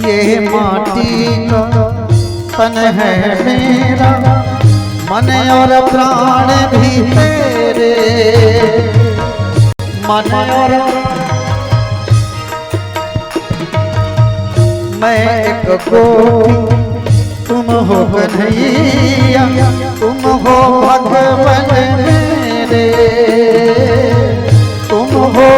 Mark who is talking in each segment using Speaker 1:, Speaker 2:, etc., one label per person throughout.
Speaker 1: ये माटी का तन है मेरा, मन और प्राण भी तेरे, मन और मैं एक गोपी, तुम हो कन्हैया, तुम हो भगवान मेरे, तुम हो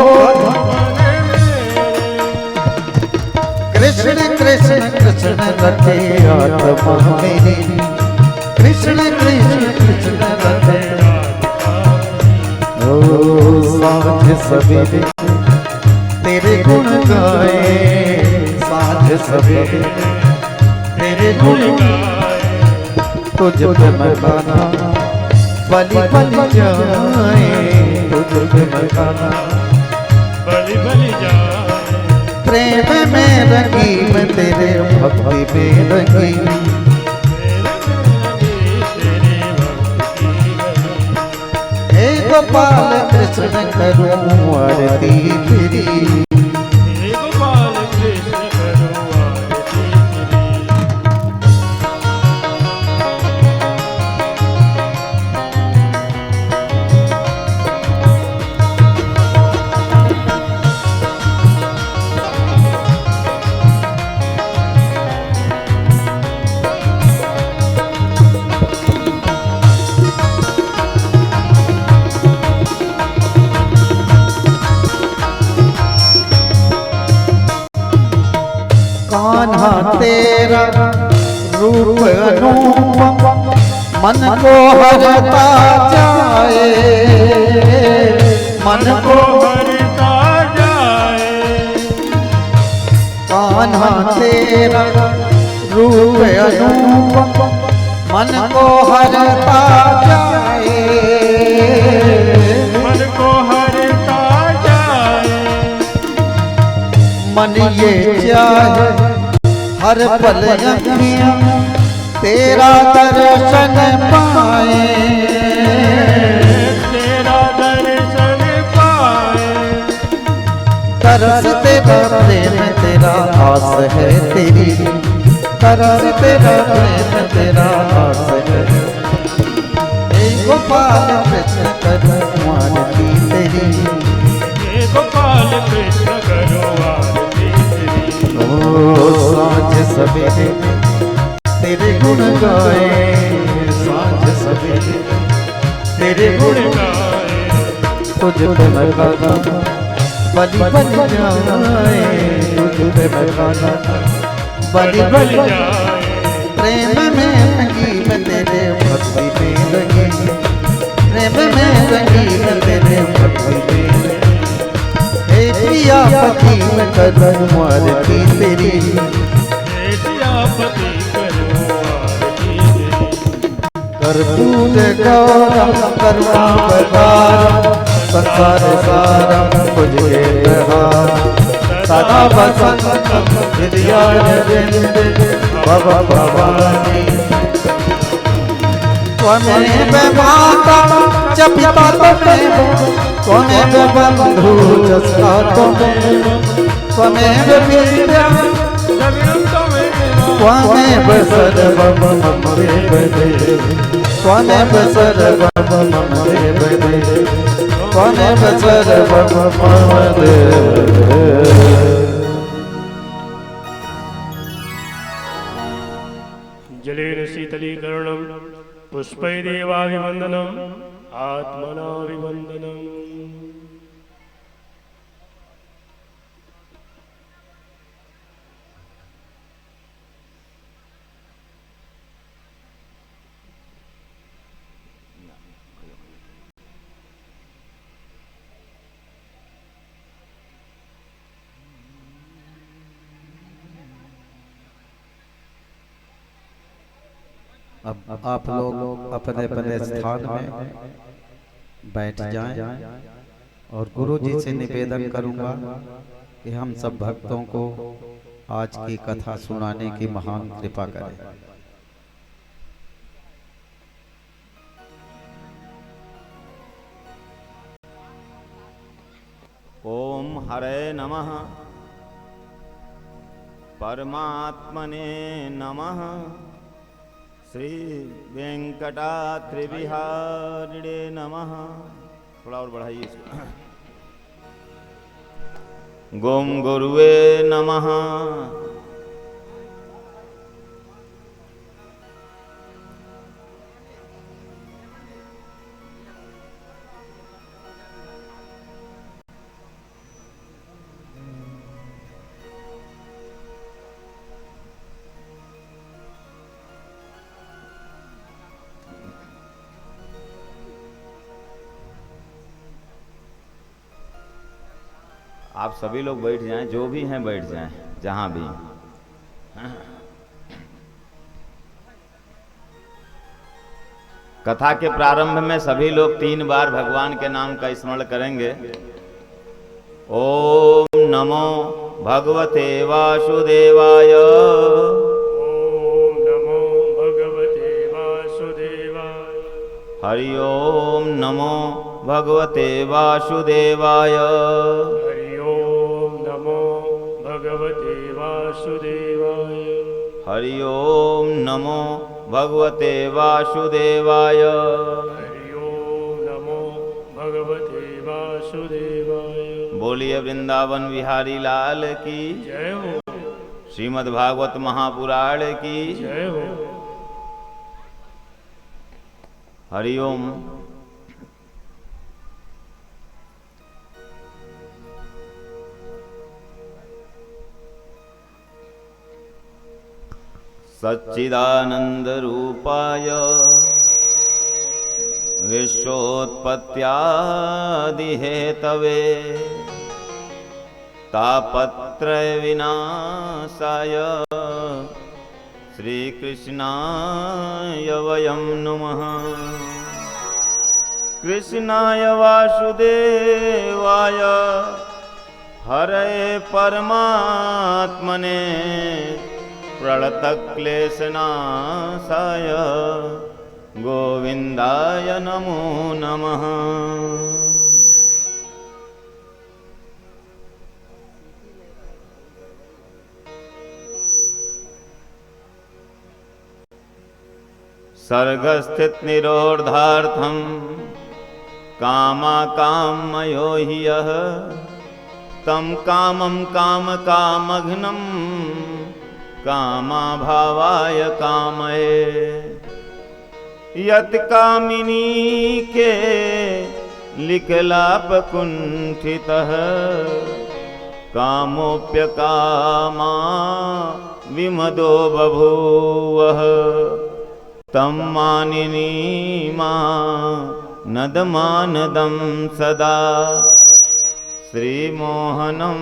Speaker 1: कृष्ण कृष्ण कृष्ण रखे आत्मा मेरी, कृष्ण कृष्ण कृष्ण रखे। ओ साँझ सवेरे तेरे गुण गाए, साँझ सवेरे तेरे गुण तुझ पे मैं गाना बलि बलि जाए, तुझ पे मैं गाना
Speaker 2: बलि बलि जाए।
Speaker 1: प्रेम में रंगी मैं तेरे भक्ति में रंगी, हे गोपाल कृष्ण करूं आरती तेरी,
Speaker 2: हे गोपाल कृष्ण करूं आरती
Speaker 1: कान्हा तेरा रूप अनूप मन को हरता जाए, मन को
Speaker 2: हरता जाए।
Speaker 1: कान्हा तेरा रूप अनूप मन को हरता जाए,
Speaker 2: मन को हरता जाए।
Speaker 1: मन ये चाहे हर पल अखियाँ तेरा दर्शन पाए,
Speaker 2: तेरा दर्शन पाए।
Speaker 1: तरस तेरा प्रेम तेरा आस है तेरी, तरस तेरा प्रेम तेरा आस है। हे गोपाल कृष्ण करूं आरती तेरी,
Speaker 2: हे गोपाल कृष्ण करूं आरती तेरी।
Speaker 1: ओ साँझ सवेरे तेरे गुण गाए, साँझ सवेरे तेरे गुण
Speaker 2: गाए।
Speaker 1: तुझ पे मैं गाना बलि बलि जाए, तुझ पे मैं गाना बलि बलि जाए। प्रेम में रंगी मैं तेरे भक्ति में रंगी, प्रेम में रंगी मैं तेरे भक्ति में रंगी। हे प्रिया पति मैं करूं आरती तेरी,
Speaker 2: हे सियापति करूं आरती तेरी।
Speaker 1: कर्पूर गौरम करुणावतारम संसार सारम तुझे प्रहार, सदा वसंतम हृदयारविंदे भव भवानी। त्वमेव माता च पिता त्वमेव, त्वमेव बन्धु च सखा त्वमेव, त्वमेव विद्या त्वमेव सर्वं मम देव, त्वमेव सर्वं मम देव, त्वमेव सर्वं मम देव।
Speaker 2: जलेन शीतलीकरणं पुष्पैरेवाभिवन्दनम् आत्मनाभिवन्दनम्।
Speaker 1: अब आप लोग अपने अपने स्थान में बैठ जाएं और गुरु जी से निवेदन करूंगा कि हम सब भक्तों को आज की कथा सुनाने की महान कृपा करें।
Speaker 3: ओम हरे नमः। परमात्मने नमः। श्री वेंकटाद्रिविहारिणे नमः। थोड़ा और बढ़ाइए इसको। गोम गुरुवे नमः। आप सभी लोग बैठ जाएं, जो भी हैं बैठ जाएं, जहां भी। कथा के प्रारंभ में सभी लोग 3 बार भगवान के नाम का स्मरण करेंगे। ओम नमो भगवते वासुदेवाय।
Speaker 2: ओम नमो भगवते वासुदेवाय।
Speaker 3: हरि ओम नमो भगवते वासुदेवाय।
Speaker 2: हरि ओम नमो भगवते वासुदेवाय।
Speaker 3: हरि ओम नमो भगवते वासुदेवाय।
Speaker 2: हरि ओम नमो भगवते वासुदेवाय।
Speaker 3: बोलिए वृंदावन विहारी लाल की
Speaker 2: जय हो।
Speaker 3: श्रीमद् भागवत महापुराण की
Speaker 2: जय हो।
Speaker 3: हरि ओम। सच्चिदानंद रूपाय विश्वोत्पत्त्यादि हेतवे तापत्रय विनाशाय श्रीकृष्णाय वयं नमः। कृष्णाय वासुदेवाय हरे परमात्मने प्रणतक्लेशनाशाय गोविंदाय नमो नमः। सर्गस्थित निरोधार्थम कामाकामयो हि यः तं कामं कामकामघ्नं कामाभावाय कामये। यत् कामिनी के लिखलाप कुंठितः कामोप्यकामा विमदो बभूवः तं मानिनी नदमानदं सदा श्रीमोहनं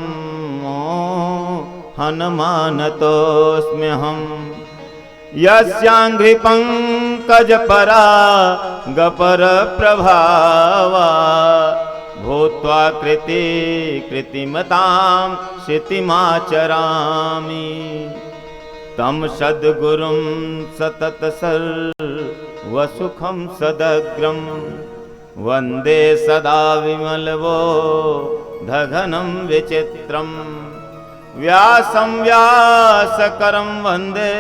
Speaker 3: मोहनमानतोऽस्म्यहम्। यस्याङ्घ्रिपङ्कजपरा गपरप्रभावा भूत्वा कृतिमतां क्षितिमाचरामि। तं सद्गुरुं सततसर्वसुखं सदग्रं वन्दे सदा विमलबोधघनं विचित्रम्। व्यासं व्यासकरं वन्दे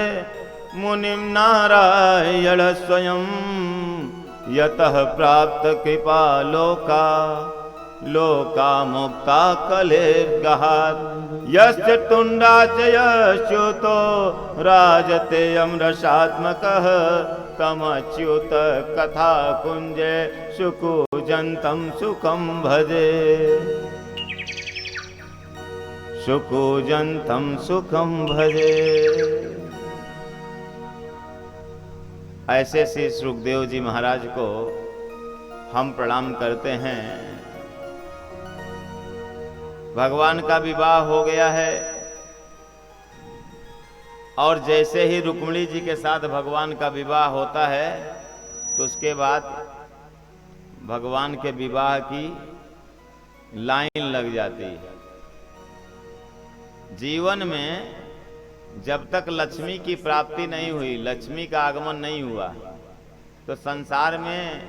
Speaker 3: मुनिं नारायण स्वयं। यतः प्राप्त कृपा लोका मुक्ता कलेर्गहात्। यस्य तुण्डाचयच्युतो राजते अमृषात्मकः तमच्युत कथा कुञ्जे सुकूजन्तं सुखं भजे। सुकूजन्तं सुखं भजे। ऐसे श्री सुखदेव जी महाराज को हम प्रणाम करते हैं। भगवान का विवाह हो गया है और जैसे ही रुक्मिणी जी के साथ भगवान का विवाह होता है तो उसके बाद भगवान के विवाह की लाइन लग जाती है। जीवन में जब तक लक्ष्मी की प्राप्ति नहीं हुई, लक्ष्मी का आगमन नहीं हुआ, तो संसार में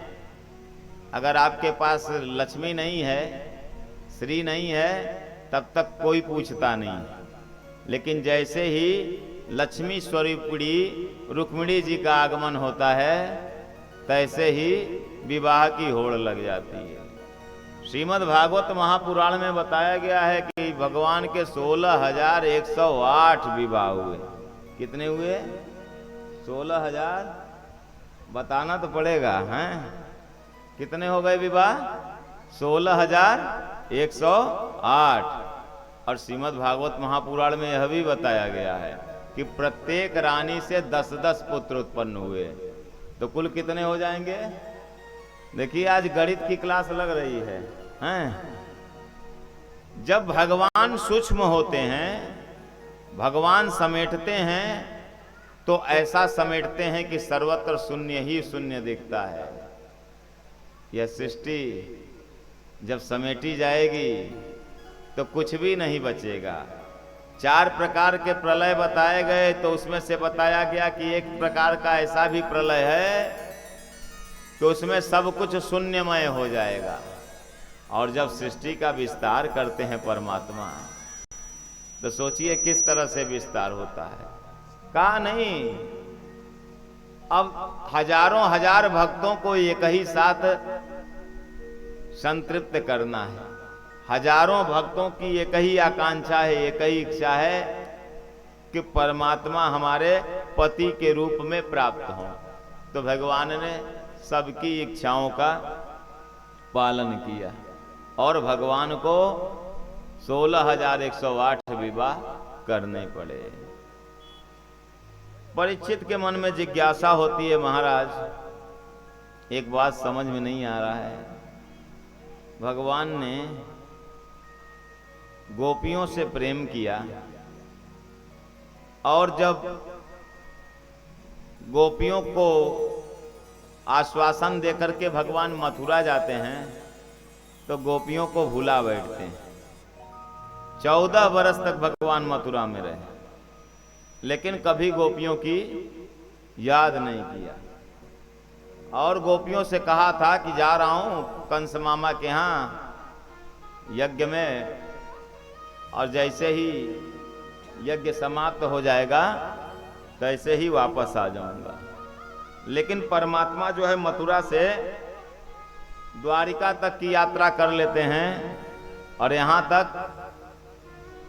Speaker 3: अगर आपके पास लक्ष्मी नहीं है, श्री नहीं है, तब तक कोई पूछता नहीं। लेकिन जैसे ही लक्ष्मी स्वरूपिणी रुक्मिणी जी का आगमन होता है तैसे ही विवाह की होड़ लग जाती है। श्रीमद् भागवत महापुराण में बताया गया है कि भगवान के 16,108 विवाह हुए। कितने हुए? 16,000 बताना तो पड़ेगा, हैं? कितने हो गए विवाह? 16,108। और श्रीमद् भागवत महापुराण में यह भी बताया गया है कि प्रत्येक रानी से 10-10 पुत्र उत्पन्न हुए। तो कुल कितने हो जाएंगे? देखिए आज गणित की क्लास लग रही है, हैं? जब भगवान सूक्ष्म होते हैं, भगवान समेटते हैं, तो ऐसा समेटते हैं कि सर्वत्र शून्य ही शून्य दिखता है। यह सृष्टि जब समेटी जाएगी तो कुछ भी नहीं बचेगा। 4 प्रकार के प्रलय बताए गए, तो उसमें से बताया गया कि एक प्रकार का ऐसा भी प्रलय है कि उसमें सब कुछ शून्यमय हो जाएगा। और जब सृष्टि का विस्तार करते हैं परमात्मा, तो सोचिए किस तरह से विस्तार होता है। कहा नहीं, अब हजारों हजार भक्तों को एक ही साथ संतृप्त करना है। हजारों भक्तों की एक ही आकांक्षा है, एक ही इच्छा है कि परमात्मा हमारे पति के रूप में प्राप्त हो। तो भगवान ने सबकी इच्छाओं का पालन किया और भगवान को 16,108 विवाह करने पड़े। परीक्षित के मन में जिज्ञासा होती है, महाराज एक बात समझ में नहीं आ रहा है, भगवान ने गोपियों से प्रेम किया और जब गोपियों को आश्वासन देकर के भगवान मथुरा जाते हैं तो गोपियों को भुला बैठते हैं। 14 वर्ष तक भगवान मथुरा में रहे, लेकिन कभी गोपियों की याद नहीं किया। और गोपियों से कहा था कि जा रहा हूं कंस मामा के यहां यज्ञ में, और जैसे ही यज्ञ समाप्त हो जाएगा तैसे ही वापस आ जाऊंगा। लेकिन परमात्मा जो है मथुरा से द्वारिका तक की यात्रा कर लेते हैं, और यहां तक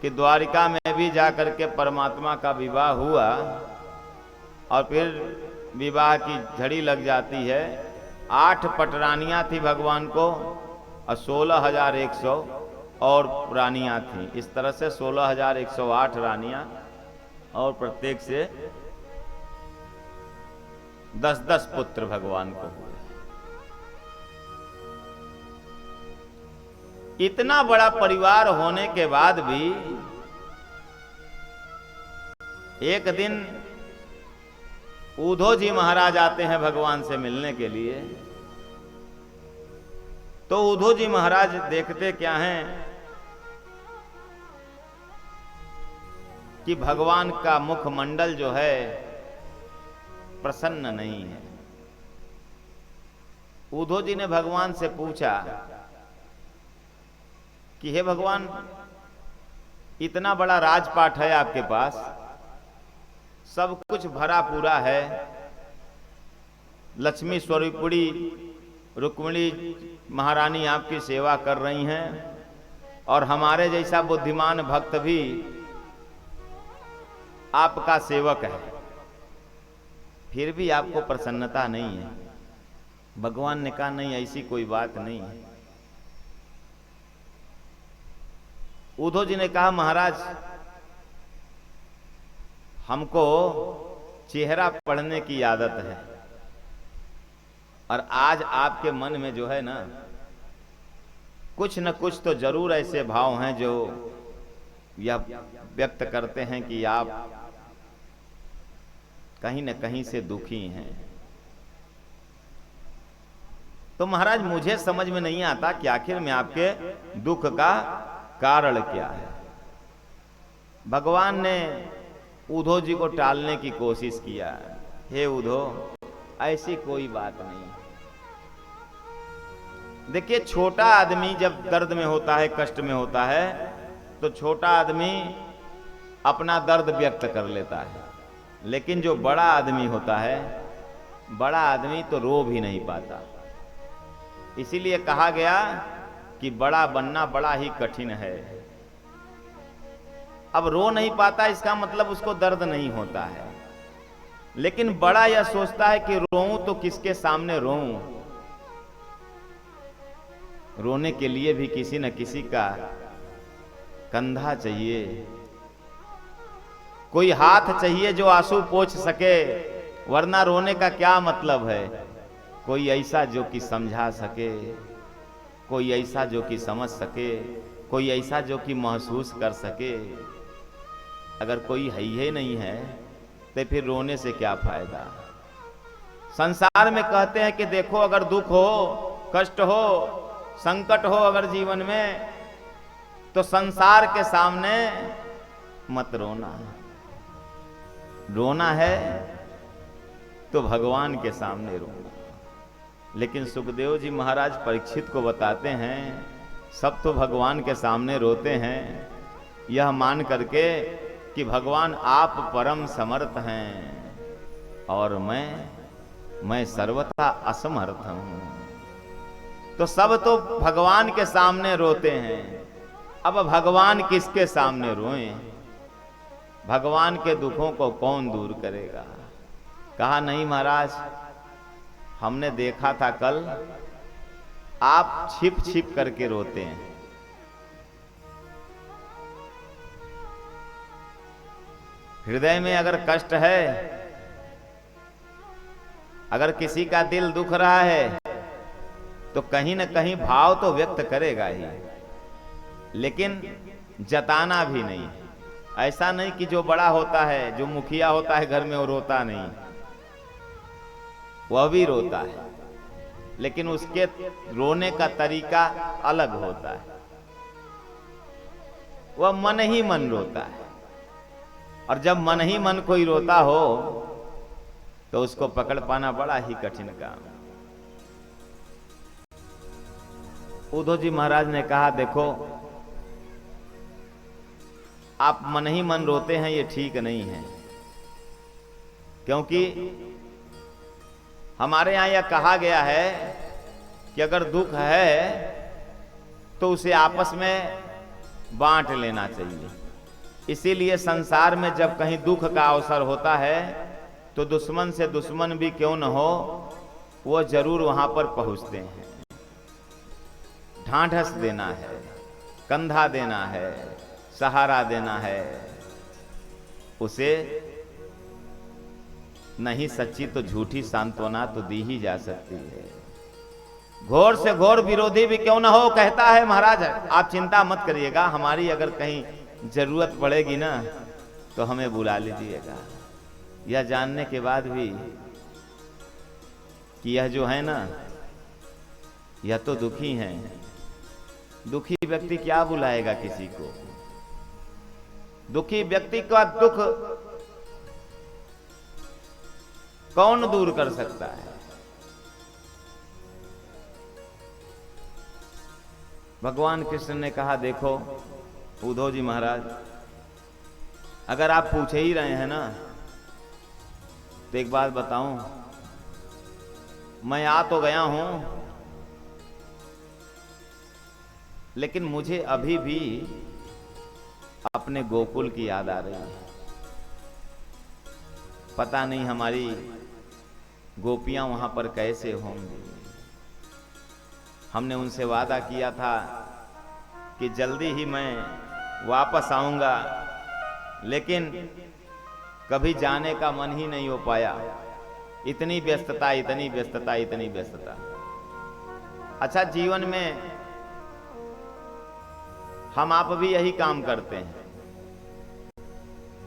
Speaker 3: कि द्वारिका में भी जाकर के परमात्मा का विवाह हुआ और फिर विवाह की झड़ी लग जाती है। 8 पटरानियां थी भगवान को और 16,100 और रानियां थी। इस तरह से 16,108 रानियां और प्रत्येक से 10-10 पुत्र भगवान को हुए। इतना बड़ा परिवार होने के बाद भी एक दिन उद्धव जी महाराज आते हैं भगवान से मिलने के लिए। तो उद्धव जी महाराज देखते क्या हैं कि भगवान का मुखमंडल जो है प्रसन्न नहीं है। उद्धव जी ने भगवान से पूछा कि हे भगवान, इतना बड़ा राजपाट है आपके पास, सब कुछ भरा पूरा है, लक्ष्मी स्वरूपिणी रुक्मिणी महारानी आपकी सेवा कर रही हैं और हमारे जैसा बुद्धिमान भक्त भी आपका सेवक है, फिर भी आपको प्रसन्नता नहीं है। भगवान ने कहा नहीं, ऐसी कोई बात नहीं है। उद्धव जी ने कहा महाराज, हमको चेहरा पढ़ने की आदत है और आज आपके मन में जो है ना कुछ न कुछ तो जरूर ऐसे भाव हैं जो यह व्यक्त करते हैं कि आप कहीं न कहीं से दुखी हैं। तो महाराज मुझे समझ में नहीं आता कि आखिर में आपके दुख का कारण क्या है। भगवान ने उद्धव जी को टालने की कोशिश किया, हे उद्धव ऐसी कोई बात नहीं। देखिए छोटा आदमी जब दर्द में होता है, कष्ट में होता है, तो छोटा आदमी अपना दर्द व्यक्त कर लेता है। लेकिन जो बड़ा आदमी होता है, बड़ा आदमी तो रो भी नहीं पाता। इसीलिए कहा गया कि बड़ा बनना बड़ा ही कठिन है। अब रो नहीं पाता इसका मतलब उसको दर्द नहीं होता है, लेकिन बड़ा यह सोचता है कि रोऊं तो किसके सामने रोऊं। रोने के लिए भी किसी न किसी का कंधा चाहिए, कोई हाथ चाहिए जो आंसू पोंछ सके, वरना रोने का क्या मतलब है। कोई ऐसा जो कि समझा सके, कोई ऐसा जो कि समझ सके, कोई ऐसा जो कि महसूस कर सके। अगर कोई है ही नहीं है तो फिर रोने से क्या फायदा। संसार में कहते हैं कि देखो, अगर दुख हो, कष्ट हो, संकट हो अगर जीवन में, तो संसार के सामने मत रोना। रोना है तो भगवान के सामने रोना। लेकिन सुखदेव जी महाराज परीक्षित को बताते हैं, सब तो भगवान के सामने रोते हैं, यह मान करके कि भगवान आप परम समर्थ हैं और मैं सर्वथा असमर्थ हूं। तो सब तो भगवान के सामने रोते हैं। अब भगवान किसके सामने रोएं? भगवान के दुखों को कौन दूर करेगा? कहा नहीं महाराज, हमने देखा था कल आप छिप छिप करके रोते हैं। हृदय में अगर कष्ट है, अगर किसी का दिल दुख रहा है, तो कहीं न कहीं भाव तो व्यक्त करेगा ही, लेकिन जताना भी नहीं। ऐसा नहीं कि जो बड़ा होता है, जो मुखिया होता है घर में, वो रोता नहीं, वह भी रोता है, लेकिन उसके रोने का तरीका अलग होता है। वह मन ही मन रोता है, और जब मन ही मन कोई रोता हो तो उसको पकड़ पाना बड़ा ही कठिन काम है। उद्धव जी महाराज ने कहा, देखो आप मन ही मन रोते हैं, ये ठीक नहीं है। क्योंकि हमारे यहां यह कहा गया है कि अगर दुख है तो उसे आपस में बांट लेना चाहिए। इसीलिए संसार में जब कहीं दुख का अवसर होता है तो दुश्मन से दुश्मन भी क्यों न हो, वो जरूर वहां पर पहुंचते हैं। ढांढस देना है, कंधा देना है, सहारा देना है। उसे नहीं सच्ची तो झूठी सांत्वना तो दी ही जा सकती है। घोर से घोर विरोधी भी क्यों ना हो, कहता है महाराज आप चिंता मत करिएगा, हमारी अगर कहीं जरूरत पड़ेगी ना तो हमें बुला लीजिएगा। यह जानने के बाद भी कि यह जो है ना, यह तो दुखी हैं। दुखी व्यक्ति क्या बुलाएगा किसी को? दुखी व्यक्ति का दुख कौन दूर कर सकता है? भगवान कृष्ण ने कहा, देखो उद्धव जी महाराज, अगर आप पूछे ही रहे हैं ना, तो एक बात बताऊं, मैं आ तो गया हूं, लेकिन मुझे अभी भी अपने गोकुल की याद आ रही है। पता नहीं हमारी गोपियां वहां पर कैसे होंगी। हमने उनसे वादा किया था कि जल्दी ही मैं वापस आऊंगा, लेकिन कभी जाने का मन ही नहीं हो पाया। इतनी व्यस्तता, इतनी व्यस्तता, इतनी व्यस्तता। अच्छा, जीवन में हम आप भी यही काम करते हैं।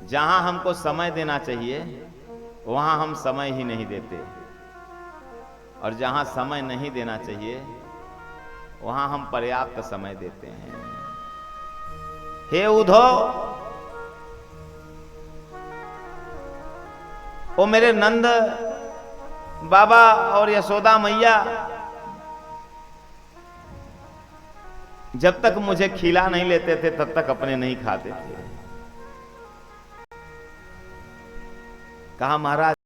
Speaker 3: जहां हमको समय देना चाहिए वहां हम समय ही नहीं देते, और जहां समय नहीं देना चाहिए वहां हम पर्याप्त समय देते हैं। हे उद्धव, ओ मेरे नंद बाबा और यशोदा मैया, जब तक मुझे खिला नहीं लेते थे तब तक अपने नहीं खाते थे। कहा महाराज